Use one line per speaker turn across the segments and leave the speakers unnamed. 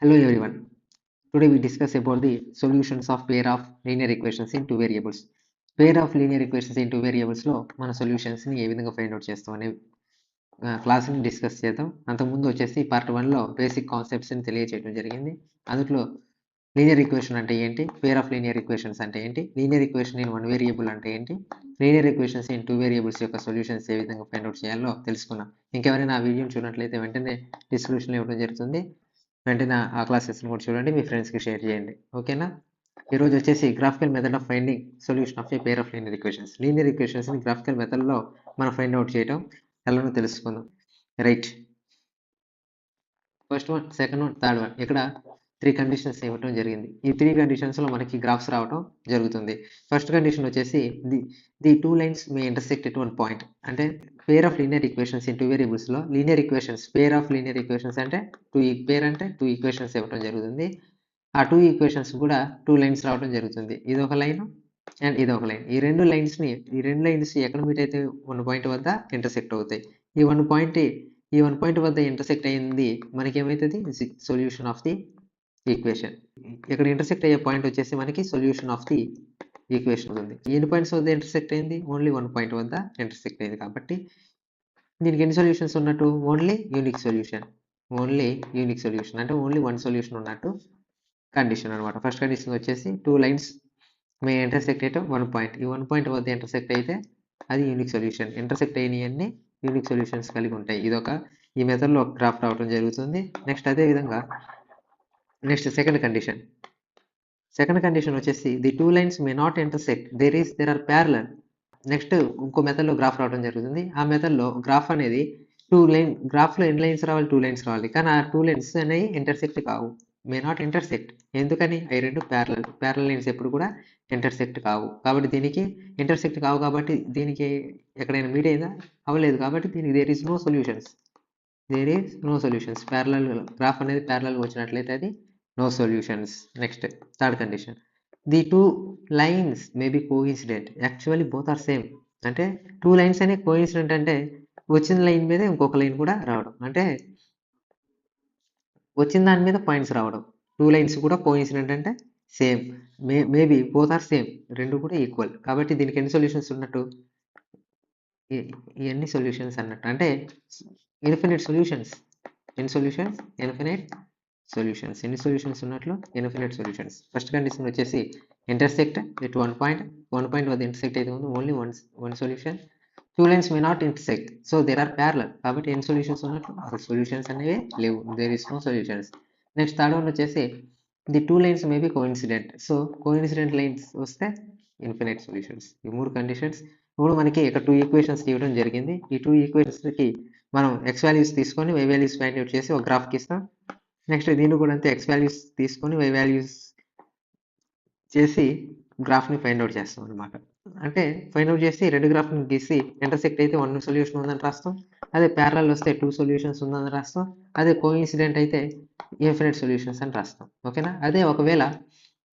Hello everyone. Today we discuss about the solutions of pair of linear equations in two variables. Pair of linear equations in two variables లో మన solutions ని ఏ విధంగా find out చేస్తాం అనే class ని discuss చేద్దాం. అంతకుముందు వచ్చేసి పార్ట్ 1 లో బేసిక్ కాన్సెప్ట్స్ ని తెలియజేయడం జరిగింది. అందులో లీనియర్ ఈక్వేషన్ అంటే ఏంటి, పేర్ ఆఫ్ లీనియర్ ఈక్వేషన్స్ అంటే ఏంటి, linear equation in one variable అంటే ఏంటి, linear equations in two variables యొక్క సొల్యూషన్స్ ఏ విధంగా ఫైండ్ అవుట్ చేయాలో తెలుసుకున్నాం. ఇంకెవరైనా ఆ వీడియోని చూడట్లయితే వెంటనే డిస్క్రిప్షన్లో ఇవ్వడం జరుగుతుంది. వెంటనే ఆ క్లాసెస్ని కూడా చూడండి, మీ ఫ్రెండ్స్కి షేర్ చేయండి. ఓకేనా? ఈరోజు వచ్చేసి graphical method of finding solution of a pair of linear equations. Linear ఈక్వేషన్స్ని గ్రాఫికల్ మెథడ్లో మనం ఫైండ్ అవుట్ చేయడం ఎలానో తెలుసుకుందాం. Right, first one, second one, third one, ఇక్కడ 3 కండిషన్స్ ఇవ్వటం జరిగింది. ఈ 3 కండిషన్స్లో మనకి గ్రాఫ్స్ రావటం జరుగుతుంది. ఫస్ట్ కండిషన్ వచ్చేసి the two lines may intersect at one point. అంటే pair of linear equations in two వేరియబుల్స్లో linear equations, pair of linear equations అంటే పేర్ అంటే 2 ఈక్వేషన్స్ ఇవ్వటం జరుగుతుంది. ఆ 2 ఈక్వేషన్స్ కూడా 2 లైన్స్ రావడం జరుగుతుంది. ఇది ఒక లైన్ అండ్ ఇది ఒక లైన్. ఈ రెండు లైన్స్ ఎక్కడ మీట్ అయితే 1 పాయింట్ వద్ద ఇంటర్సెక్ట్ అవుతాయి. ఈ 1 పాయింట్ వద్ద ఇంటర్సెక్ట్ అయింది మనకి ఏమవుతుంది, సొల్యూషన్ ఆఫ్ ది ఈక్వేషన్. ఇక్కడ ఇంటర్సెక్ట్ అయ్యే పాయింట్ వచ్చేసి మనకి సొల్యూషన్ ఆఫ్ ది ఈక్వేషన్ ఉంది. ఎన్ని పాయింట్స్ వద్ద ఇంటర్సెక్ట్ అయింది, ఓన్లీ 1 పాయింట్ వద్ద ఇంటర్సెక్ట్ అయింది. కాబట్టి దీనికి ఎన్ని సొల్యూషన్స్ ఉన్నట్టు, ఓన్లీ యూనిక్ సొల్యూషన్ అంటే ఓన్లీ 1 సొల్యూషన్ ఉన్నట్టు కండిషన్ అనమాట. ఫస్ట్ కండిషన్ వచ్చేసి 2 లైన్స్ మే ఇంటర్సెక్ట్ అయితే 1 పాయింట్. ఈ 1 పాయింట్ వద్ద ఇంటర్సెక్ట్ అయితే అది యూనిక్ సొల్యూషన్. ఇంటర్సెక్ట్ అయినవన్నీ యూనిక్ సొల్యూషన్స్ కలిగి ఉంటాయి. ఇదొక ఈ మెథడ్లో డ్రాఫ్ట్ అవడం జరుగుతుంది. నెక్స్ట్ అదే విధంగా నెక్స్ట్ సెకండ్ కండిషన్ వచ్చేసి the two lines may not intersect there are parallel. Next ఇంకో మెథడ్లో గ్రాఫ్ రావడం జరుగుతుంది. ఆ మెథడ్లో గ్రాఫ్ అనేది గ్రాఫ్లో ఎన్ని లైన్స్ రావాలి, 2 లైన్స్ రావాలి. కానీ ఆ 2 లైన్స్ అనేవి ఇంటర్సెక్ట్ కావు, మే నాట్ ఇంటర్సెక్ట్. ఎందుకని, అవి రెండు ప్యారలల్ లైన్స్ ఎప్పుడు కూడా ఇంటర్సెక్ట్ కావు. కాబట్టి దీనికి ఇంటర్సెక్ట్ కావు, కాబట్టి దీనికి ఎక్కడైనా మీట్ అయిందా, అవ్వలేదు. కాబట్టి దీనికి there is no solutions. Parallel graph అనేది ప్యారలల్ వచ్చినట్లయితే అది no solutions. Next third condition, the two lines may be coincident. Actually both are same. అంటే 2 లైన్స్ అనే కోఇన్సిడెంట్ అంటే వచ్చిన లైన్ మీద ఇంకొక లైన్ కూడా రావడం, అంటే వచ్చిన దాని మీద పాయింట్స్ రావడం. 2 లైన్స్ కూడా కోఇన్సిడెంట్ అంటే same, maybe both are same, రెండు కూడా ఈక్వల్. కాబట్టి దీనికి ఎన్ని సొల్యూషన్స్ ఉన్నట్టు, ఎన్ని సొల్యూషన్స్ అన్నట్టు, అంటే ఇన్ఫినిట్ సొల్యూషన్స్. ఎన్ని సొల్యూషన్స్ ఉన్నట్లు, ఇన్ఫినిట్ సొల్యూషన్స్. ఫస్ట్ కండిషన్ వచ్చేసి ఇంటర్సెక్ట్ ఎట్ 1 పాయింట్ వద్ద ఇంటర్సెక్ట్ అయితే ఉంది, only one solution. 2 lines may not intersect, so there are parallel. కాబట్టి ఎన్ని సొల్యూషన్స్ ఉన్నట్లు, అసలు సొల్యూషన్స్ అనేవి లేవు, there is no solutions. Next third one వచ్చేసి the two lines may be coincident. So coincident lines వస్తే ఇన్ఫినిట్ సొల్యూషన్స్. ఈ 3 conditions. ఇప్పుడు మనకి ఇక్కడ 2 ఈక్వేషన్స్ ఇవ్వడం జరిగింది. ఈ 2 ఈక్వేషన్స్కి మనం ఎక్స్ వాల్యూస్ తీసుకొని వై వాల్యూస్ ఫైండ్ అవుట్ చేసి ఒక గ్రాఫ్కి ఇస్తాం. నెక్స్ట్ దీన్ని కూడా అంతే, ఎక్స్ వాల్యూస్ తీసుకొని వై వాల్యూస్ చేసి గ్రాఫ్ని ఫైండ్ అవుట్ చేస్తాం అనమాట. అంటే ఫైండ్ అవుట్ చేసి రెండు గ్రాఫ్ని గీసి ఇంటర్సెక్ట్ అయితే 1 సొల్యూషన్ ఉందని రాస్తాం, అదే ప్యారలల్ వస్తే 2 సొల్యూషన్స్ ఉందని రాస్తాం, అదే కోఇన్సిడెంట్ అయితే ఇన్ఫినిట్ సొల్యూషన్స్ అని రాస్తాం. ఓకేనా? అదే ఒకవేళ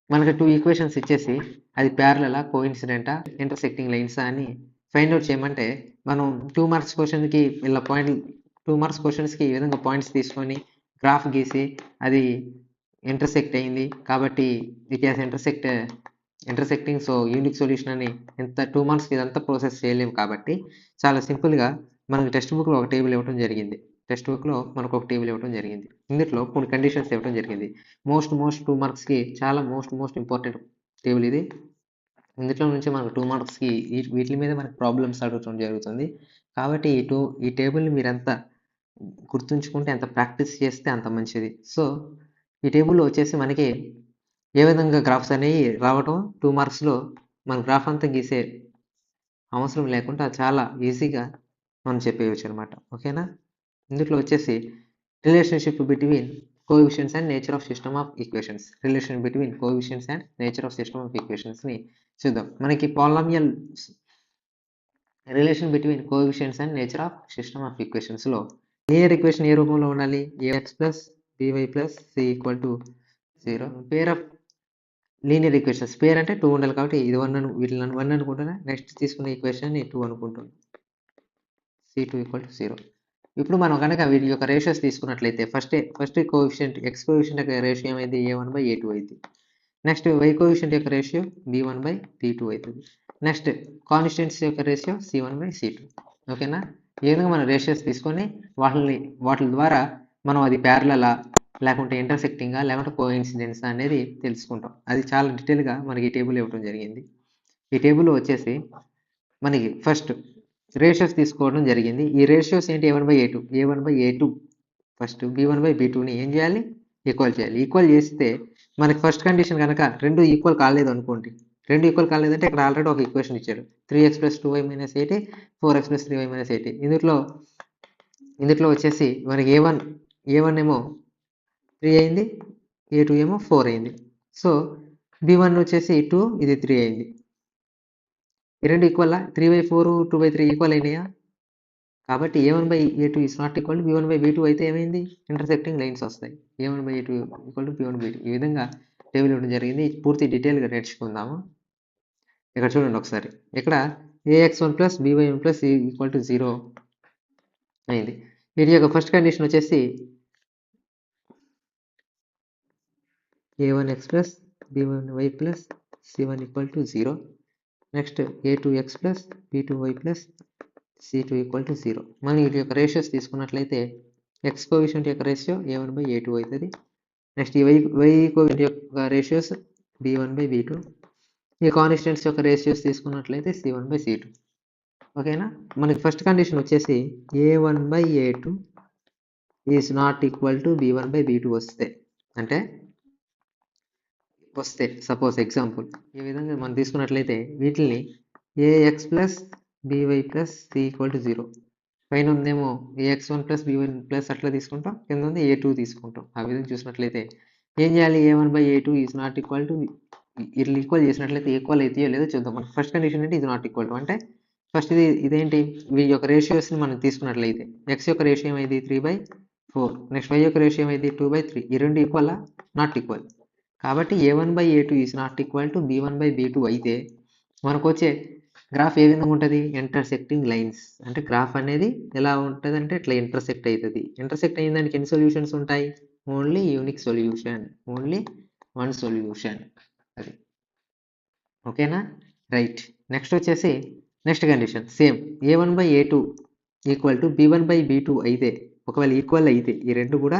మనకి 2 ఈక్వేషన్స్ ఇచ్చేసి అది ప్యారలలా, కోఇన్సిడెంటా, ఇంటర్సెక్టింగ్ లైన్సా అని ఫైండ్ అవుట్ చేయమంటే మనం 2 మార్క్స్ క్వశ్చన్కి ఇలా 2 మార్క్స్ క్వశ్చన్స్కి ఈ విధంగా పాయింట్స్ తీసుకొని గ్రాఫ్ గీసి అది ఇంటర్సెక్ట్ అయింది కాబట్టి it has intersecting, so unique solution అని ఎంత 2 మార్క్స్కి ఇదంతా ప్రాసెస్ చేయలేము. కాబట్టి చాలా సింపుల్గా మనకి టెక్స్ట్ బుక్లో ఒక టేబుల్ ఇవ్వడం జరిగింది. ఇందులో కొన్ని కండిషన్స్ ఇవ్వడం జరిగింది. మోస్ట్ 2 మార్క్స్కి చాలా మోస్ట్ ఇంపార్టెంట్ టేబుల్ ఇది. ఇందులో నుంచి మనకు 2 మార్క్స్కి వీటి మీద మనకు ప్రాబ్లమ్స్ అడగటం జరుగుతుంది. కాబట్టి ఈ టేబుల్ని మీరు ఎంత గుర్తుంచుకుంటే, ఎంత ప్రాక్టీస్ చేస్తే అంత మంచిది. సో ఈ టేబుల్లో వచ్చేసి మనకి ఏ విధంగా గ్రాఫ్స్ అనేవి రావటం, 2 మార్క్స్లో మన గ్రాఫ్ అంతా గీసే అవసరం లేకుండా చాలా ఈజీగా మనం చెప్పేయచ్చు అనమాట. ఓకేనా? ఇందులో వచ్చేసి relationship between coefficients and nature of system of equations. ని చూద్దాం. మనకి polynomial relation between coefficients and nature of system of ఈక్వేషన్స్లో లీనియర్ ఈక్వేషన్ ఏ రూపంలో ఉండాలి, ax plus by plus c equal to 0. Pair of linear equations, pair అంటే 2 ఉండాలి కాబట్టి ఇది 1 వీటిని 1 అనుకుంటున్నా. నెక్స్ట్ తీసుకున్న ఈక్వేషన్ 2 అనుకుంటున్నాను, c2 ఈక్వల్ టు 0. ఇప్పుడు మనం కనుక వీటి యొక్క రేషియోస్ తీసుకున్నట్లయితే ఫస్ట్ కోఎఫిషియంట్ ఎక్స్ కోఎఫిషియంట్ యొక్క రేషియో ఏమైంది a1/a2 అయింది. నెక్స్ట్ y కోఎఫిషియంట్ యొక్క రేషియో b1/b2 అవుతుంది. నెక్స్ట్ కాన్స్టెంట్స్ యొక్క రేషియో c1/c2. ఓకేనా? ఈ విధంగా మనం రేషియోస్ తీసుకొని వాటి ద్వారా మనం అది ప్యారలలా లేకుంటే ఇంటర్సెక్టింగా లేకుంటే కోఇన్సిడెన్స్ అనేది తెలుసుకుంటాం. అది చాలా డీటెయిల్గా మనకి ఈ టేబుల్ ఇవ్వడం జరిగింది. ఈ టేబుల్ వచ్చేసి మనకి ఫస్ట్ రేషియోస్ తీసుకోవడం జరిగింది. ఈ రేషియోస్ ఏంటి a1/a2 ఫస్ట్ b1/b2ని ఏం చేయాలి ఈక్వల్ చేయాలి. ఈక్వల్ చేస్తే మనకి ఫస్ట్ కండిషన్ కనుక రెండు ఈక్వల్ కాలేదు అనుకోండి, రెండు ఈక్వల్ కాలేదంటే ఇక్కడ ఆల్రెడీ ఒక ఈక్వేషన్ ఇచ్చాడు 3x + 2y - 80 4x + 3y - 80. ఇందులో వచ్చేసి మనకి a1 ఏమో 3 అయింది, a2 ఏమో 4 అయింది. సో b1 వచ్చేసి 2, ఇది 3 అయింది. ఈ రెండు ఈక్వల్ 3/4 2/3 ఈక్వల్ అయినాయా? కాబట్టి a1/a2 is not equal to b1/b2 అయితే ఏమైంది ఇంటర్సెక్టింగ్ లైన్స్ వస్తాయి. a1/a2 ఈక్వల్ టు b1/b2 ఈ విధంగా టేబుల్ ఇవ్వడం జరిగింది. పూర్తి డీటెయిల్గా నేర్చుకుందాము. ఇక్కడ చూడండి ఒకసారి, ఇక్కడ ax1 + by1 + ఈక్వల్ టు 0 అయింది. వీటి యొక్క ఫస్ట్ కండిషన్ వచ్చేసి a1x + b1y + c1 equal to 0. Next a2x + b2y + c2 equal to 0. మనం వీటి యొక్క రేషియోస్ తీసుకున్నట్లయితే ఎక్స్ కోఎఫిషియంట్ యొక్క రేషియో a1/a2 అవుతుంది. నెక్స్ట్ ఈ y కోఎఫిషియంట్ యొక్క రేషియోస్ b1/b2. ఈ కాన్స్టెంట్స్ యొక్క రేషియోస్ తీసుకున్నట్లయితే c1/c2. ఓకేనా? మనకి ఫస్ట్ కండిషన్ వచ్చేసి a1/a2 is not equal to b1/b2 వస్తే సపోజ్ ఎగ్జాంపుల్ ఈ విధంగా మనం తీసుకున్నట్లయితే వీటిని ax + by + c equal to 0. పైన ఉందేమో ax1 + b1 అట్లా తీసుకుంటాం, కింద ఉంది a2 తీసుకుంటాం. ఆ విధంగా చూసినట్లయితే ఏం చేయాలి, a1/a2 is not equal to ఇట్లా ఈక్వల్ చేసినట్లయితే ఈక్వల్ అవుతాయో లేదో చూద్దాం. మనకి ఫస్ట్ కండిషన్ అంటే ఇది నాట్ ఈక్వల్ టు అంటే ఫస్ట్ ఇదేంటి వీటి యొక్క రేషియోస్ని మనం తీసుకున్నట్లయితే ఎక్స్ యొక్క రేషియో ఏమైంది 3/4, నెక్స్ట్ y యొక్క రేషియో ఏమైంది 2/3. ఈ రెండు ఈక్వల్ నాట్ ఈక్వల్. కాబట్టి a1/a2 is not equal to b1/b2 అయితే మనకు వచ్చే గ్రాఫ్ ఏ విధంగా ఉంటుంది ఇంటర్సెక్టింగ్ లైన్స్. అంటే గ్రాఫ్ అనేది ఎలా ఉంటుంది అంటే ఇట్లా ఇంటర్సెక్ట్ అవుతుంది. ఇంటర్సెక్ట్ అయిన దానికి ఎన్ని సొల్యూషన్స్ ఉంటాయి? Only unique solution, only one solution. అది ఓకేనా? రైట్. నెక్స్ట్ వచ్చేసి next condition same a1/a2 equal to b1/b2 అయితే, ఒకవేళ ఈక్వల్ అయితే ఈ రెండు కూడా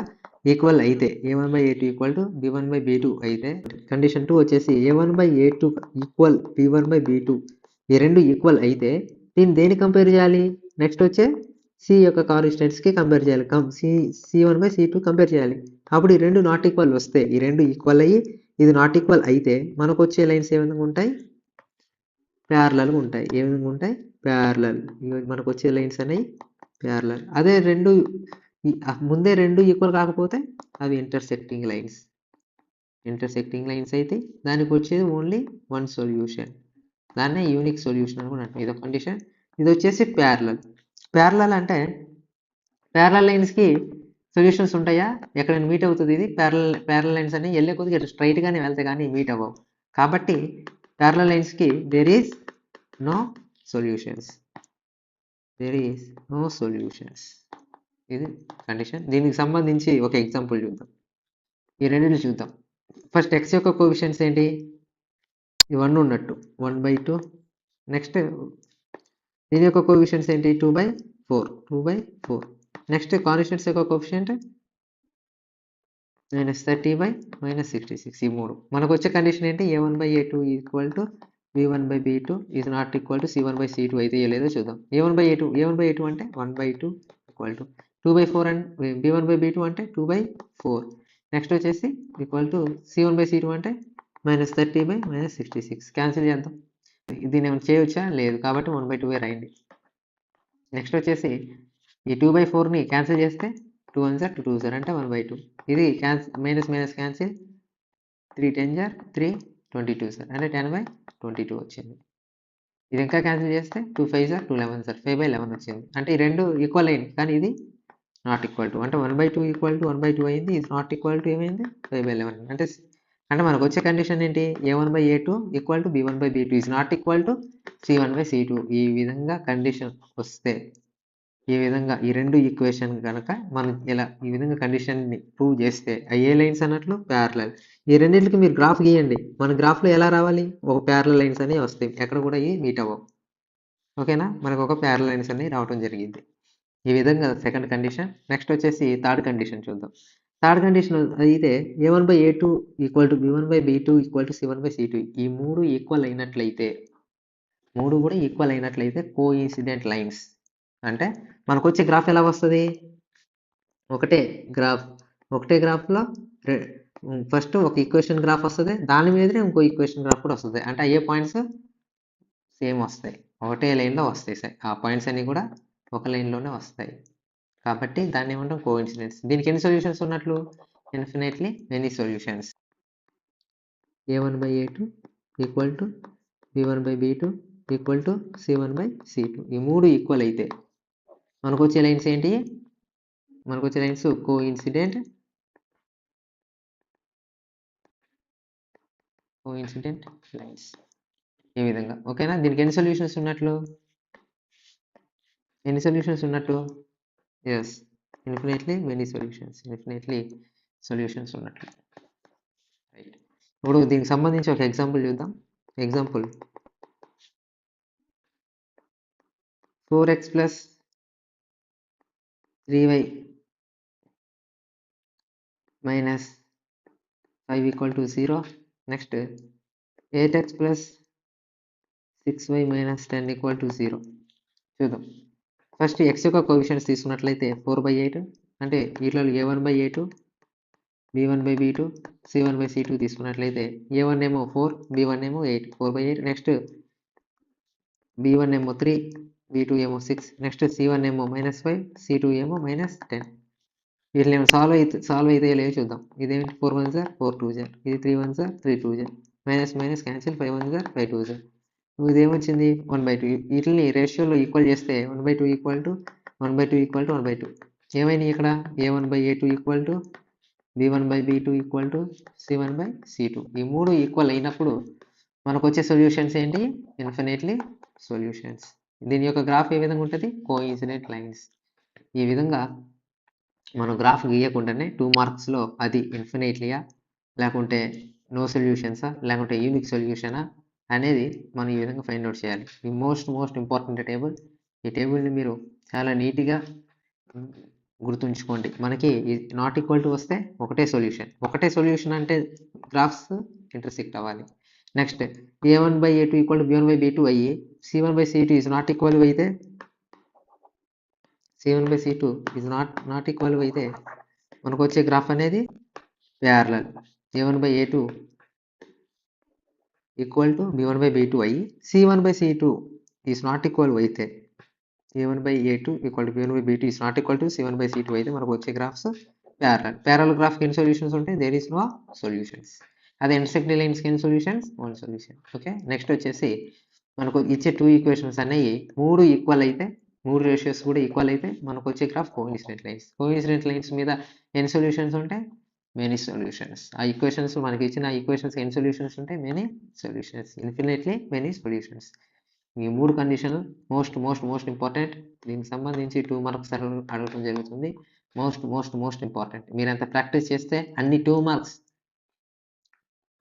ఈక్వల్ అయితే a1/a2 ఈక్వల్ టు b1/b2 అయితే కండిషన్ 2 వచ్చేసి a1/a2 ఈక్వల్ b1/b2 ఈ రెండు ఈక్వల్ అయితే దీన్ని దేని కంపేర్ చేయాలి? నెక్స్ట్ వచ్చే సి యొక్క కాన్స్టెంట్స్కి కంపేర్ చేయాలి. c1/c2 కంపేర్ చేయాలి. అప్పుడు ఈ రెండు నాట్ ఈక్వల్ వస్తే, ఈ రెండు ఈక్వల్ అయ్యి ఇది నాట్ ఈక్వల్ అయితే మనకు వచ్చే లైన్స్ ఏ విధంగా ఉంటాయి? ప్యారలల్గా ఉంటాయి. ఏ విధంగా ఉంటాయి? ప్యారలల్. మనకు వచ్చే లైన్స్ అనేవి ప్యారలల్. అదే ముందే రెండు ఈక్వల్ కాకపోతే అవి ఇంటర్సెక్టింగ్ లైన్స్. ఇంటర్సెక్టింగ్ లైన్స్ అయితే దానికి వచ్చేది ఓన్లీ వన్ సొల్యూషన్, దాన్నే యూనిక్ సొల్యూషన్ అని కూడా అంటాం. ఇదొక కండిషన్. ఇది వచ్చేసి ప్యారలల్ అంటే ప్యారలల్ లైన్స్కి సొల్యూషన్స్ ఉంటాయా? ఎక్కడైనా మీట్ అవుతుంది ఇది ప్యారలల్ లైన్స్ అని వెళ్ళే కొద్దిగా స్ట్రైట్గానే వెళ్తే కానీ మీట్ అవ్వవు. కాబట్టి ప్యారలల్ లైన్స్కి దేర్ ఈస్ నో సొల్యూషన్స్. ఇది కండిషన్. దీనికి సంబంధించి ఒక ఎగ్జాంపుల్ చూద్దాం. ఈ రెండింటిని చూద్దాం. ఫస్ట్ ఎక్స్ యొక్క కోఎఫిషియెంట్స్ ఏంటి? ఈ 1 ఉన్నట్టు 1/2. నెక్స్ట్ దీని యొక్క కోఎఫిషియెంట్స్ ఏంటి? 2/4. నెక్స్ట్ కాన్స్టెంట్స్ యొక్క కోఎఫిషియెంట్ -30 - -66. ఈ మూడు. మనకు వచ్చే కండిషన్ ఏంటి? a1/a2 equal to b1/b2 is not equal to c1/c2 అయితే లేదో చూద్దాం. a1/a2 అంటే 1/2 ఈక్వల్ టు 2/4 అండ్ b1/b2 అంటే 2/4. నెక్స్ట్ వచ్చేసి ఈక్వల్ టు c1/c2 అంటే -30 - -66. క్యాన్సిల్ చేద్దాం. దీన్ని ఏమైనా చేయవచ్చా? లేదు. కాబట్టి 1/2 రాయండి. నెక్స్ట్ వచ్చేసి ఈ 2/4ని క్యాన్సిల్ చేస్తే 2 1 2 2 అంటే 1/2. ఇది మైనస్ క్యాన్సిల్ 3 10 3 22 అంటే 10/22 వచ్చింది. ఇది ఇంకా క్యాన్సిల్ చేస్తే 2 5 2 11 5/11 వచ్చింది. అంటే ఈ రెండు ఈక్వల్ అయింది, కానీ ఇది నాట్ ఈక్వల్ టు అంటే 1/2 ఈక్వల్ టు 1/2 అయింది. ఇది నాట్ ఈక్వల్ టు ఏమైంది? 5/11. అంటే మనకు వచ్చే కండిషన్ ఏంటి? a1/a2 equal to b1/b2 is not equal to c1/c2. ఈ విధంగా కండిషన్ వస్తే ఈ విధంగా ఈ రెండు ఈక్వేషన్ కనుక మనం ఇలా ఈ విధంగా కండిషన్ని ప్రూవ్ చేస్తే ఏ లైన్స్ అన్నట్లు ప్యారలల్. ఈ రెండింటికి మీరు గ్రాఫ్ గీయండి. మన గ్రాఫ్లో ఎలా రావాలి, ఒక ప్యారలల్ లైన్స్ అనేవి వస్తాయి, ఎక్కడ కూడా ఈ మీట్ అవ్వవు. ఓకేనా, మనకు ఒక ప్యారలల్ లైన్స్ అనేవి రావడం జరిగింది. ఈ విధంగా సెకండ్ కండిషన్. నెక్స్ట్ వచ్చేసి థర్డ్ కండిషన్ చూద్దాం. థర్డ్ కండిషన్ అయితే a1/a2 equal to b1/b2 equal to c1/c2. ఈ మూడు ఈక్వల్ అయినట్లయితే, మూడు కూడా ఈక్వల్ అయినట్లయితే కోఇన్సిడెంట్ లైన్స్. అంటే మనకు వచ్చే గ్రాఫ్ ఎలా వస్తుంది, ఒకటే గ్రాఫ్లో ఫస్ట్ ఒక ఈక్వేషన్ గ్రాఫ్ వస్తుంది, దాని మీదనే ఇంకో ఈక్వేషన్ గ్రాఫ్ కూడా వస్తుంది. అంటే అయ్యే పాయింట్స్ సేమ్ వస్తాయి, ఒకటే లైన్లో వస్తాయి సార్. ఆ పాయింట్స్ అన్ని కూడా ఒక లైన్లోనే వస్తాయి. కాబట్టి దాన్ని ఏమంటాం కోఇన్సిడెన్స్. దీనికి ఎన్ని సొల్యూషన్స్ ఉన్నట్లు, infinitely many solutions. a1/a2 equal to b1/b2 equal to c1/c2. ఈ మూడు ఈక్వల్ అయితే మనకు వచ్చే లైన్స్ ఏంటి, మనకు వచ్చే లైన్స్ కోఇన్సిడెంట్ లైన్స్. ఈ విధంగా. ఓకేనా, దీనికి ఎన్ని సొల్యూషన్స్ ఉన్నట్లు, ఎస్, ఇన్ఫినిట్లీ మెనీ సొల్యూషన్స్ ఉన్నట్లు. రైట్. ఇప్పుడు దీనికి సంబంధించి ఒక ఎగ్జాంపుల్ చూద్దాం. Example 4x plus 3y minus 5 equal to 0. Next 8x plus 6y minus 10 equal to 0. చూద్దాం. ఫస్ట్ x యొక్క కోఎఫిషియెంట్స్ తీసుకున్నట్లయితే 4/8, అంటే వీటిలో a1/a2 b1/b2 c1/c2 తీసుకున్నట్లయితే a1 ఏమో 4, b1 ఏమో 8, 4/8. నెక్స్ట్ b1 ఏమో 3, b2 ఏమో 6, నెక్స్ట్ c1 ఏమో -5, c2 ఏమో -10. వీటిని ఏమో సాల్వ్ అయితే లేవు చూద్దాం. ఇదేంటి 4 1 సార్ 4 2 సార్, ఇది 3 1 sir 3 2 sir, minus minus cancel, 5 1 sir 5 2 sir. ఇదేమొచ్చింది 1/2. వీటిని రేషియోలో ఈక్వల్ చేస్తే 1/2 ఈక్వల్ టు 1/2 ఈక్వల్ టు 1/2. ఏమైంది ఇక్కడ a1/a2 equal to b1/b2 equal to c1/c2. ఈ మూడు ఈక్వల్ అయినప్పుడు మనకు వచ్చే సొల్యూషన్స్ ఏంటి, ఇన్ఫినిట్లీ సొల్యూషన్స్. దీని యొక్క గ్రాఫ్ ఏ విధంగా ఉంటుంది, కోఇన్సిడెంట్ లైన్స్. ఈ విధంగా మనం గ్రాఫ్ గీయకుండానే 2 మార్క్స్లో అది ఇన్ఫినిట్లీయా లేకుంటే నో సొల్యూషన్సా లేకుంటే యూనిక్ సొల్యూషనా అనేది మనం ఈ విధంగా ఫైండ్ అవుట్ చేయాలి. ఈ మోస్ట్ ఇంపార్టెంట్ టేబుల్. ఈ టేబుల్ని మీరు చాలా నీట్గా గుర్తుంచుకోండి. మనకి నాట్ ఈక్వల్ టు వస్తే ఒకటే సొల్యూషన్ అంటే గ్రాఫ్స్ ఇంటర్సెక్ట్ అవ్వాలి. Next a1/a2 equal to b1/b2 అయ్యి c1/c2 ఈజ్ నాట్ ఈక్వల్ అయితే, c1/c2 ఈజ్ నాట్ ఈక్వల్ అయితే మనకు వచ్చే గ్రాఫ్ అనేది parallel. a1/a2 equal to b1/b2 అయ్యి c1/c2 ఈజ్ నాట్ ఈక్వల్ అయితే, a1/a2 equal to b1/b2 is not equal to c1/c2 అయితే మనకు వచ్చే గ్రాఫ్స్ ప్యారలల్ గ్రాఫ్కి ఎన్ని సొల్యూషన్స్ ఉంటాయి, దేర్ ఈస్ నో సొల్యూషన్స్. అదే ఇంటర్సెక్టింగ్ లైన్స్కి ఎన్ని సొల్యూషన్స్, 1 సొల్యూషన్. ఓకే, నెక్స్ట్ వచ్చేసి మనకు ఇచ్చే 2 ఈక్వేషన్స్ అనేవి 3 ఈక్వల్ అయితే, 3 రేషియోస్ కూడా ఈక్వల్ అయితే మనకు వచ్చే గ్రాఫ్ కోఇన్సిడెంట్ లైన్స్ మీద ఎన్ని సొల్యూషన్స్ ఉంటాయి, మెనీ సొల్యూషన్స్. ఆ ఈక్వేషన్స్ మనకి ఇచ్చిన ఈక్వేషన్స్ ఎన్ని సొల్యూషన్స్ ఉంటాయి, many solutions, infinitely many solutions. ఈ 3 కండిషన్లు మోస్ట్ ఇంపార్టెంట్. దీనికి సంబంధించి 2 మార్క్స్ అడగడం జరుగుతుంది. Most important. మీరు ఎంత ప్రాక్టీస్ చేస్తే అన్ని 2 మార్క్స్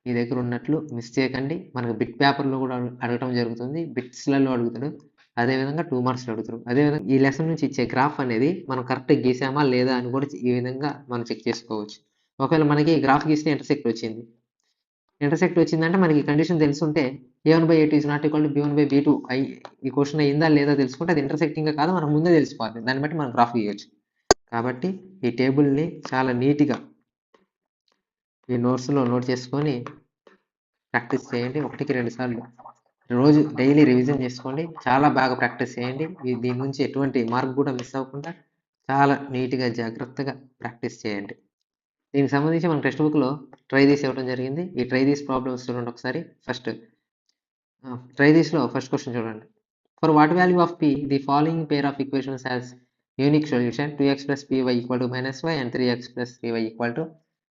మీ దగ్గర ఉన్నట్లు మిస్ చేయకండి. మనకు బిట్ పేపర్లో కూడా అడగడం జరుగుతుంది, బిట్స్లలో అడుగుతాడు, అదేవిధంగా 2 మార్క్స్లో అడుగుతారు. అదేవిధంగా ఈ లెసన్ నుంచి ఇచ్చే గ్రాఫ్ అనేది మనం కరెక్ట్గా గీసామా లేదా అని కూడా ఈ విధంగా మనం చెక్ చేసుకోవచ్చు. ఒకవేళ మనకి గ్రాఫ్ గీస్తే ఇంటర్సెక్ట్ వచ్చిందంటే మనకి కండిషన్ తెలుసుంటే a1/a2 is not equal to b1/b2 ఈ క్వశ్చన్ అయిందా లేదా తెలుసుకుంటే అది ఇంటర్సెక్టింగ్ కాదు మనకు ముందే తెలిసిపోతుంది. దాన్ని బట్టి మనం గ్రాఫ్ గీయచ్చు. కాబట్టి ఈ టేబుల్ని చాలా నీట్గా ఈ నోట్స్లో నోట్ చేసుకొని ప్రాక్టీస్ చేయండి. 1కి 2 సార్లు రోజు డైలీ రివిజన్ చేసుకోండి. చాలా బాగా ప్రాక్టీస్ చేయండి. దీని నుంచి ఎటువంటి మార్క్ కూడా మిస్ అవ్వకుండా చాలా నీట్గా జాగ్రత్తగా ప్రాక్టీస్ చేయండి. దీనికి సంబంధించి మన టెక్స్ట్ బుక్లో ట్రై తీసి ఇవ్వడం జరిగింది. ఈ ట్రై తీసి ప్రాబ్లమ్స్ చూడండి ఒకసారి. ఫస్ట్ ట్రై తీసిలో ఫస్ట్ క్వశ్చన్ చూడండి. For what value of p the following pair of equations has unique solution 2x plus py equal to -y and 3x plus 3y equal to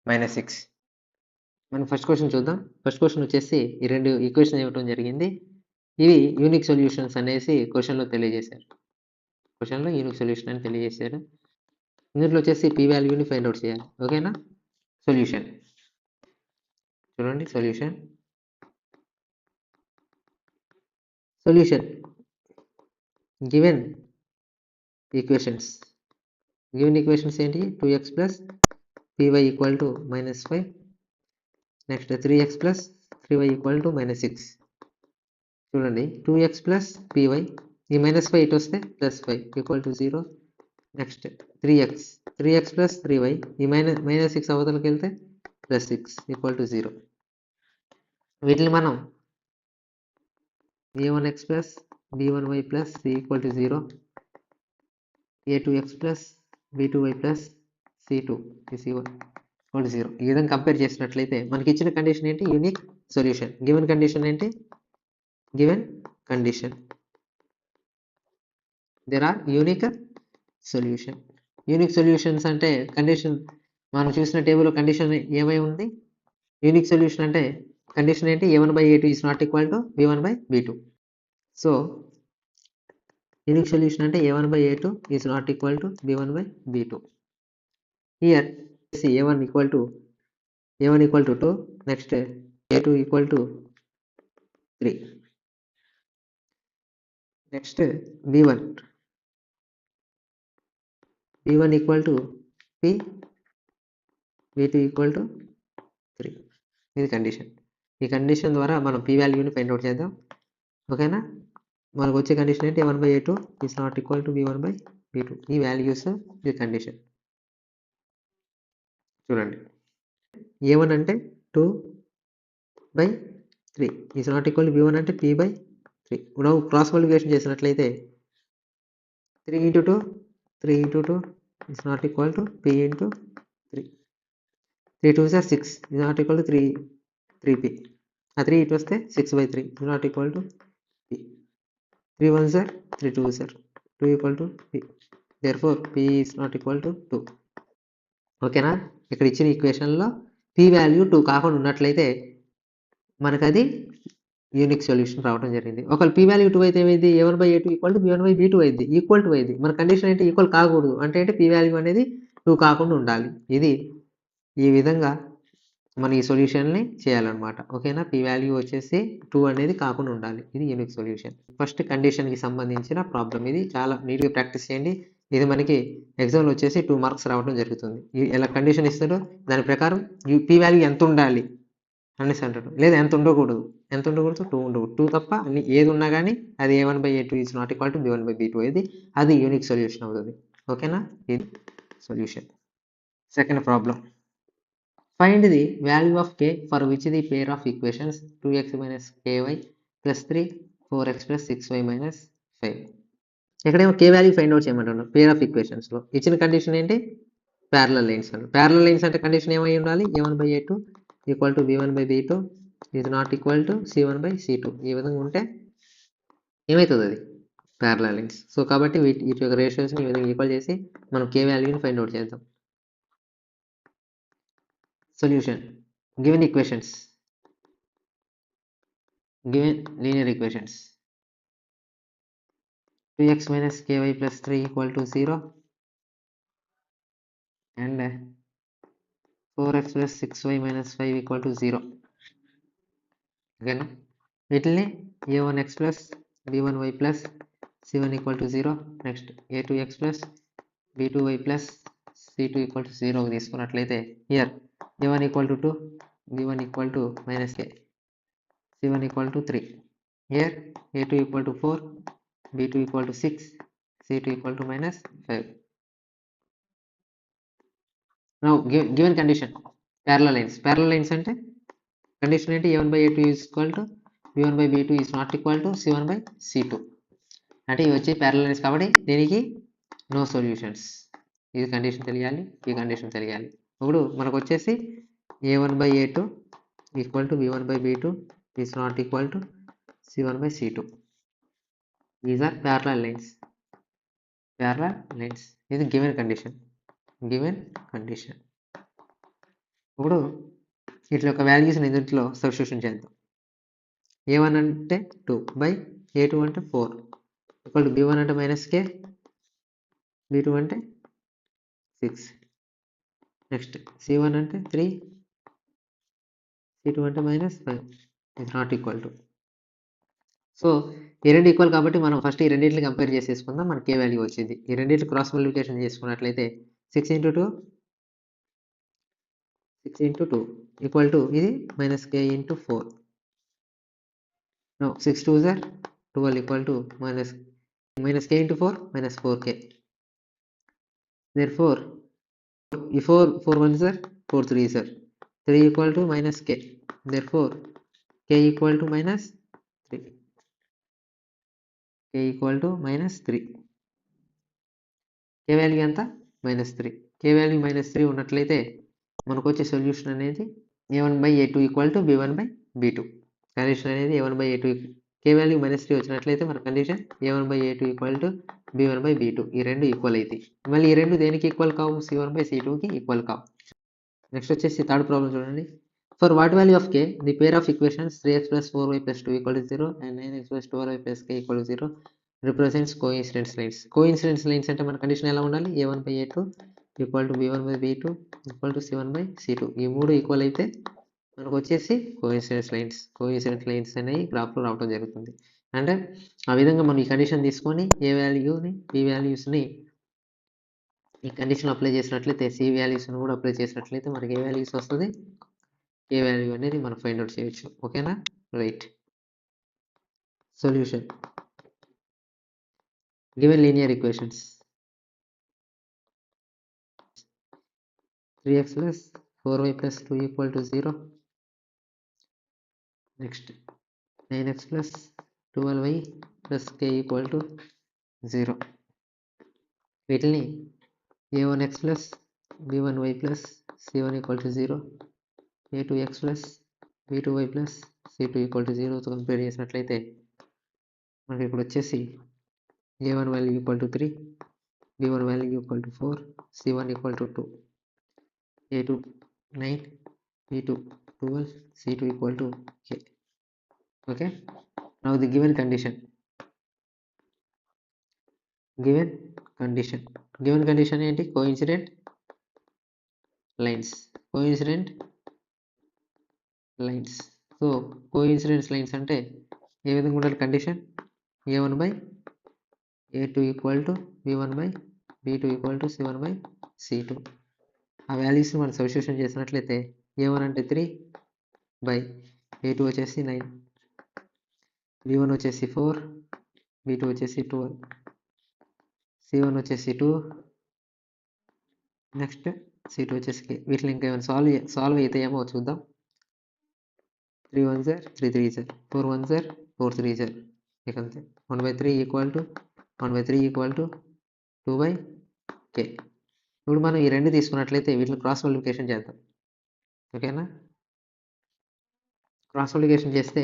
-6. మనం first question చూద్దాం. First question వచ్చేసి ఈ 2 equation ఇవ్వడం జరిగింది. ఇవి unique solutions అనేసి క్వశ్చన్లో తెలియజేశారు. క్వశ్చన్లో యూనిక్ సొల్యూషన్ అని తెలియజేశారు. ఇందులో వచ్చేసి పీ వాల్యూని ఫైండ్ అవుట్ చేయాలి. ఓకేనా? సొల్యూషన్ చూడండి. సొల్యూషన్ గివెన్ ఈక్వేషన్స్ ఏంటి? 2x plus py equal to -5, next 3x plus 3y equal to -6. చూడండి, 2x ప్లస్ py, ఈ -5 ఇటు వస్తే +5 equal to 0. Next 3x plus 3y, ఈ -6 అవతలకి వెళ్తే +6 ఈక్వల్ టు 0. వీటిని మనం a1x plus b1y plus c equal to 0, a2x plus b2y plus c2 equal to 0. ఈ విధంగా కంపేర్ చేసినట్లయితే మనకి ఇచ్చిన కండిషన్ ఏంటి? Unique solution. గివెన్ కండిషన్ ఏంటి? Given condition there are unique solution. Unique solutions అంటే కండిషన్ మనం చూసిన టేబుల్లో కండిషన్ ఏమై ఉంది? యూనిక్ సొల్యూషన్ అంటే కండిషన్ ఏంటి? a1/a2 is not equal to b1/b2. So unique solution అంటే a1/a2 is not equal to b1/b2. Here a1 equal to 2, next a2 equal to 3, next b1 equal to p, b2 equal to 3. ఇది condition. ఈ condition ద్వారా మనం p వాల్యూని find out చేద్దాం. ఓకేనా? మనకు వచ్చే కండిషన్ ఏంటి? a1/a2 is not equal to b1/b2. ఈ వాల్యూస్ ఇది కండిషన్. చూడండి, a1 అంటే 2/3 is not equal to b1 అంటే p/3. ఇప్పుడు క్రాస్ మల్టిప్లికేషన్ చేసినట్లయితే 3 into 2 is not equal to p into 3. 3 2s are 6 is not equal to 3p. ఆ 3 ఇటు వస్తే 6/3 is not equal to p. 3 1s are 3 2s are 2 equal to p. therefore p is not equal to 2. ఓకేనా? ఇక్కడ ఇచ్చిన ఈక్వేషన్లో p value 2 కాకుండా ఉన్నట్లయితే మనకు అది యూనిక్ సొల్యూషన్ రావడం జరిగింది. ఒకవేళ p వాల్యూ 2 అయితే ఏమైంది? a1/a2 ఈక్వల్ టు b1/b2 అయింది. ఈక్వల్ టు అయింది. మన కండిషన్ ఏంటి? ఈక్వల్ కాకూడదు. అంటే ఏంటి? p వాల్యూ అనేది 2 కాకుండా ఉండాలి. ఇది ఈ విధంగా మన ఈ సొల్యూషన్ని చేయాలన్నమాట. ఓకేనా? p వాల్యూ వచ్చేసి 2 అనేది కాకుండా ఉండాలి. ఇది యూనిక్ సొల్యూషన్. ఫస్ట్ కండిషన్కి సంబంధించిన ప్రాబ్లం. ఇది చాలా నీట్గా ప్రాక్టీస్ చేయండి. ఇది మనకి ఎగ్జామ్లో వచ్చేసి 2 మార్క్స్ రావడం జరుగుతుంది. ఎలా కండిషన్ ఇస్తాడో దాని ప్రకారం p వాల్యూ ఎంత ఉండాలి అనేసి అంటాడు. లేదా ఎంత ఉండకూడదు? 2 ఉండకూడదు. 2 తప్ప అన్ని ఏది ఉన్నా కానీ అది a1/a2 is not equal to b1/b2 అయింది. అది యూనిక్ సొల్యూషన్ అవుతుంది. ఓకేనా? ఇది solution. Second problem. Find the value of k for which the pair of equations 2x - ky + 3 4x + 6y - 5. ఇక్కడేమో k వాల్యూ ఫైండ్ అవుట్ చేయమంటాను. పేర్ ఆఫ్ ఈక్వేషన్స్లో ఇచ్చిన condition ఏంటి? ప్యారలల్ లైన్స్ అని. ప్యారలల్ లైన్స్ అంటే కండిషన్ ఏమై ఉండాలి? a1/a2 equal to b1/b2 is not equal to c1/c2. ఈ విధంగా ఉంటే ఏమవుతుంది? అది ప్యారలల్ లైన్స్. సో కాబట్టి వీటి యొక్క రేషియోస్ని ఈ విధంగా ఈక్వల్ చేసి మనం k వాల్యూని ఫైండ్ అవుట్ చేద్దాం. Solution given equations, given linear equations 2x - ky + 3 equal to 0 and 4x + 6y - 5 equal to 0. ఓకేనా? వీటిని a1x plus b1y plus c1 equal to 0, next a2x plus b2y plus c2 equal to 0 తీసుకున్నట్లయితే here a1 equal to 2, b1 equal to -k, c1 equal to 3. Here a2 equal to 4, b2 equal to 6, c2 equal to -5. Now given condition parallel lines అంటే condition ఏంటి? a1/a2 is equal to b1/b2 is not equal to c1/c2. అంటే ఇవి వచ్చి parallel lines కాబట్టి దీనికి no solutions. ఇది condition తెలియాలి, ఈ కండిషన్ తెలియాలి. ఇప్పుడు మనకు వచ్చేసి a1/a2 equal to b1/b2 is not equal to c1/c2. These are parallel lines. ఇది గివెన్ కండిషన్. ఇప్పుడు ఇట్లా ఒక వాల్యూస్ని దీంట్లో సబ్స్టిట్యూషన్ చేద్దాం. a1 అంటే 2 బై a2 అంటే 4 ఈక్వల్ టు b1 అంటే -k, b2 అంటే 6. నెక్స్ట్ c1 అంటే 3, c2 అంటే -5 is not equal to. So ఈ రెండు ఈక్వల్ కాబట్టి మనం ఫస్ట్ ఈ రెండింటిని కంపేర్ చేసేసుకుందాం, మనకి k వాల్యూ వచ్చింది. ఈ రెండింటిని క్రాస్ మల్టిప్లికేషన్ చేసుకున్నట్లయితే 6 into 2 ఈక్వల్ టు ఇది -k into 4. Now 6 2s are 12 equal to minus k into 4 minus 4k. Therefore, 4 1s are 4 3s are 3 equal to minus k. Therefore, k equal to minus 3. k equal to minus 3. k value ఎంత -3. k value -3 ఉన్నట్లయితే మనకు వచ్చే solution అనేది a1/a2 equal to b1/b2. Condition అనేది a1/a2 k value -3 వచ్చినట్లయితే మన condition a1/a2 equal to b1/b2. ఈ రెండు ఈక్వల్ అవుతాయి. మళ్ళీ ఈ రెండు దేనికి ఈక్వల్ కావు? c1/c2కి ఈక్వల్ కావు. నెక్స్ట్ వచ్చేసి థర్డ్ ప్రాబ్లం చూడండి. For what value of k the pair of equations 3x + 4y + 2 = 0 and 9x + 12y + k = 0 represents coincidence lines. Coincidence lines అంటే మన కండిషన్ ఎలా ఉండాలి? a1/a2 equal to b1/b2 equal to c1/c2. ఈ మూడు equal అయితే మనకు వచ్చేసి కోఇన్సిడెన్స్ లైన్స్ అనేవి గ్రాఫ్లో రావడం జరుగుతుంది. అంటే ఆ విధంగా మనం ఈ కండిషన్ తీసుకొని ఏ వాల్యూని బి వాల్యూస్ని ఈ కండిషన్ అప్లై చేసినట్లయితే సి వాల్యూస్ని కూడా అప్లై చేసినట్లయితే మనకి ఏ వాల్యూస్ వస్తుంది, ఏ వాల్యూ అనేది మనం ఫైండ్ అవుట్ చేయొచ్చు. ఓకేనా? Right. Solution given linear equations 3x + 4y + 2 = 0. Next 9x + 12y + k = 0. వీటిని a1x + b1y + c1 = 0, a2x + b2y + c2 = 0తో compare చేసినట్లయితే మనకి ఇప్పుడు వచ్చేసి a1 value equal to 3, b1 value equal to 4, c1 equal to 2, a2 9, b2 12, c2 equal to k. Okay. Now the given condition ఏంటి? Coincident lines. So coincidence lines అంటే ఏ విధంగా ఉండాలి condition? a1/a2 equal to b1/b2 equal to c1/c2. ఆ వాల్యూస్ని మనం substitution చేసినట్లయితే a1 అంటే 3 బై a2 వచ్చేసి 9, b1 వచ్చేసి 4, b2 వచ్చేసి 12, c1 వచ్చేసి 2, నెక్స్ట్ c2 వచ్చేసి k. వీటిని ఇంకా ఏమైనా సాల్వ్ అయితే ఏమో చూద్దాం. 3 1s are 3 3s are 4 1s are 4 3s are ఇక అంతే. 1/3 ఈక్వల్ టు 2/k. ఇప్పుడు మనం ఈ రెండు తీసుకున్నట్లయితే వీటిని క్రాస్ మల్టిప్లికేషన్ చేద్దాం. ఓకేనా? క్రాస్ మల్టిప్లికేషన్ చేస్తే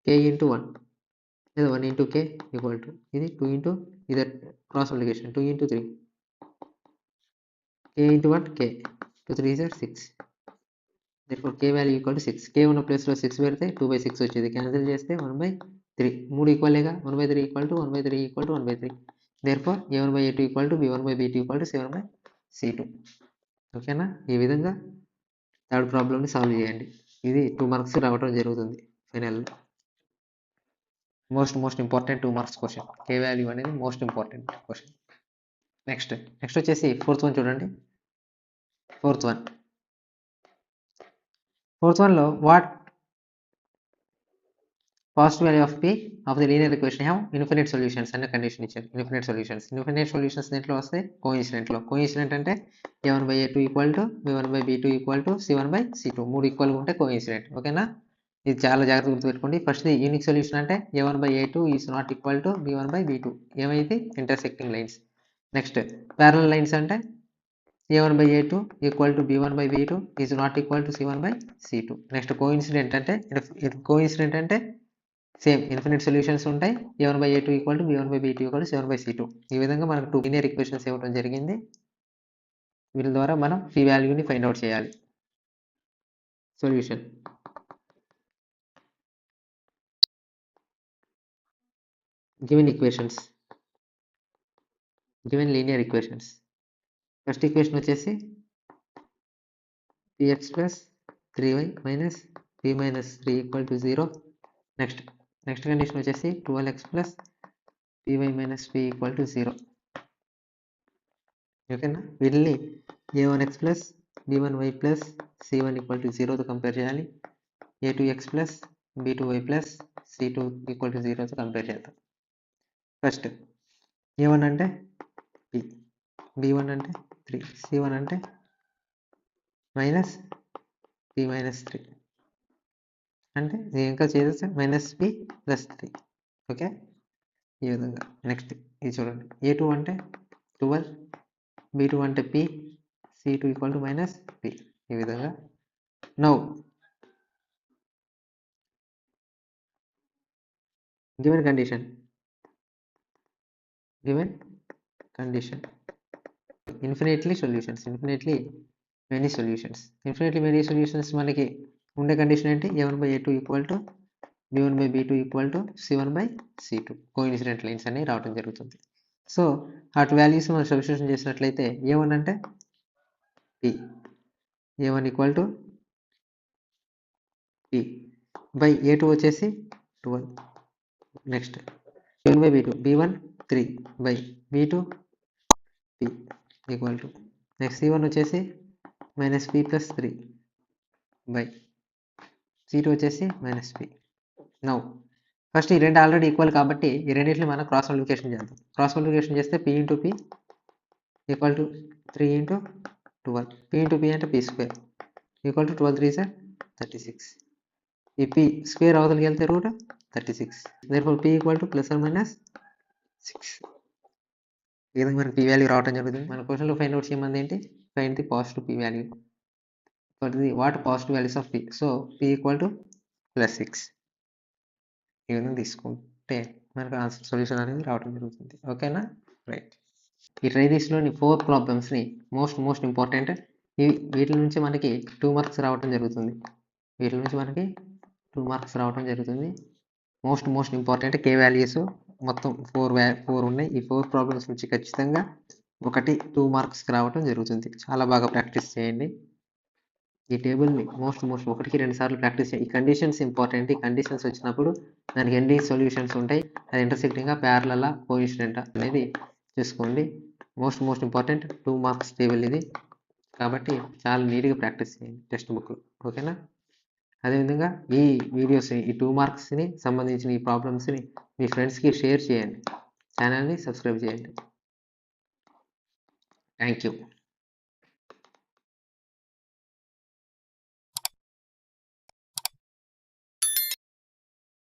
k into 1 లేదా 1 into k ఈక్వల్ టు ఇది 2 into ఇది cross multiplication 2 into 3, k into 1 k, 2 3s are 6. therefore k value equal to 6. k ఉన్న ప్లేస్లో 6 పెడితే 2/6 వచ్చేది. క్యాన్సిల్ చేస్తే 1/3. 3 ఈక్వల్గా 1/3 equal to 1/3 equal to 1/3. therefore a1/a2 equal to b1/b2 equal to c1/c2. ఓకేనా? ఈ విధంగా థర్డ్ ప్రాబ్లమ్ని సాల్వ్ చేయండి. ఇది 2 మార్క్స్ రావడం జరుగుతుంది final. Most important 2 marks question. K value అనేది మోస్ట్ ఇంపార్టెంట్ క్వశ్చన్. నెక్స్ట్ వచ్చేసి ఫోర్త్ వన్ చూడండి. ఫోర్త్ వన్లో what positive value of p of the linear equation have infinite solutions అనే కండిషన్ ఇచ్చారు. ఇన్ఫినిట్ సొల్యూషన్స్ దీంట్లో వస్తాయి కోఇన్సిడెంట్ అంటే a1/a2 equal to b1/b2 equal to c1/c2. 3 ఈక్వల్గా ఉంటే కోఇన్సిడెంట్. ఓకేనా? ఇది చాలా జాగ్రత్తగా గుర్తుపెట్టుకోండి. ఫస్ట్ యూనిక్ సొల్యూషన్ అంటే a1/a2 is not equal to b1/b2. ఏమైతే intersecting lines. Next parallel lines అంటే a1/a2 equal to b1/b2 is not equal to c1/c2. Next coincident అంటే సేమ్ ఇన్ఫినిట్ సొల్యూషన్స్ ఉంటాయి. a1/a2 equal to b1/b2 equal to c1/c2. ఈ విధంగా మనకు 2 linear equations ఇవ్వడం జరిగింది. వీటి ద్వారా మనం p వాల్యూని ఫైండ్ అవుట్ చేయాలి. Solution given equations given linear equations. First equation వచ్చేసి px plus 3y minus p minus 3 equal to 0. Next condition వచ్చేసి 12x plus py minus p equal to 0. ఓకేనా, వీటిని a1x plus b1y plus c1 equal to 0తో compare చేయాలి. a2x plus b2y plus c2 equal to 0తో compare చేద్దాం. First a1 అంటే p, b1 అంటే 3, c1 అంటే మైనస్ p మైనస్ 3 అంటే ఇంకా చేసేస్తే మైనస్ p ప్లస్ 3. ఓకే, ఈ విధంగా. నెక్స్ట్ ఇది చూడండి, a2 అంటే 12, b2 అంటే p, c2 equal to minus p. ఈ విధంగా. Now given condition infinitely many solutions మనకి ఉండే కండిషన్ ఏంటి? a1/a2 equal to b1/b2 equal to c1/c2 coincident lines అనేవి రావడం జరుగుతుంది. సో అటు వాల్యూస్ మనం సబ్స్టిట్యూషన్ చేసినట్లయితే a1 అంటే p, a1 equal to p by a2 వచ్చేసి 12. Next b1/b2, b1 3 by b2 p equal to, next c1 వచ్చేసి minus p plus 3 by c2 వచ్చేసి మైనస్ p. నౌ ఫస్ట్ ఈ రెండు ఆల్రెడీ ఈక్వల్ కాబట్టి ఈ రెండింటిని మనం క్రాస్ మల్టిప్లికేషన్ చేద్దాం. క్రాస్ మల్టిప్లికేషన్ చేస్తే p into p equal to 3 into 12, p into p అంటే p స్క్వేర్ ఈక్వల్ టు 12 3 సార్ 36. ఈ p స్క్వేర్ అవతలకి వెళ్తే root 36. Therefore p equal to plus or minus 6. ఈ విధంగా మనకి p వాల్యూ రావడం జరుగుతుంది. మన క్వశ్చన్లో ఫైండ్ అవుట్ చేయమంది ఏంటి? Find the positive p value. What positive values of p? So p equal to plus 6. ఈ విధంగా తీసుకుంటే మనకు ఆన్సర్ సొల్యూషన్ అనేది రావడం జరుగుతుంది. ఓకేనా, రైట్. ఈ ట్రైదీస్లోని 4 ప్రాబ్లమ్స్ని మోస్ట్ ఇంపార్టెంట్. వీటి నుంచి మనకి 2 మార్క్స్ రావడం జరుగుతుంది. మోస్ట్ ఇంపార్టెంట్ కే వాల్యూస్ మొత్తం 4 ఉన్నాయి. ఈ 4 ప్రాబ్లమ్స్ నుంచి ఖచ్చితంగా 2 మార్క్స్ రావడం జరుగుతుంది. చాలా బాగా ప్రాక్టీస్ చేయండి. ఈ టేబుల్ని మోస్ట్ 1కి 2 సార్లు ప్రాక్టీస్ చేయండి. ఈ కండిషన్స్ ఇంపార్టెంట్. ఈ కండిషన్స్ వచ్చినప్పుడు దానికి ఎన్ని సొల్యూషన్స్ ఉంటాయి, అది ఇంటర్సెక్టింగా, ప్యారలలా, కోఇన్సిడెంటా అనేది చూసుకోండి. మోస్ట్ ఇంపార్టెంట్ 2 మార్క్స్ టేబుల్ ఇది కాబట్టి చాలా నీట్గా ప్రాక్టీస్ చేయండి టెక్స్ట్ బుక్లో. ఓకేనా, అదేవిధంగా ఈ వీడియోస్, ఈ 2 మార్క్స్ని సంబంధించిన ఈ ప్రాబ్లమ్స్ని మీ ఫ్రెండ్స్కి షేర్ చేయండి. ఛానల్ని సబ్స్క్రైబ్ చేయండి. Thank you.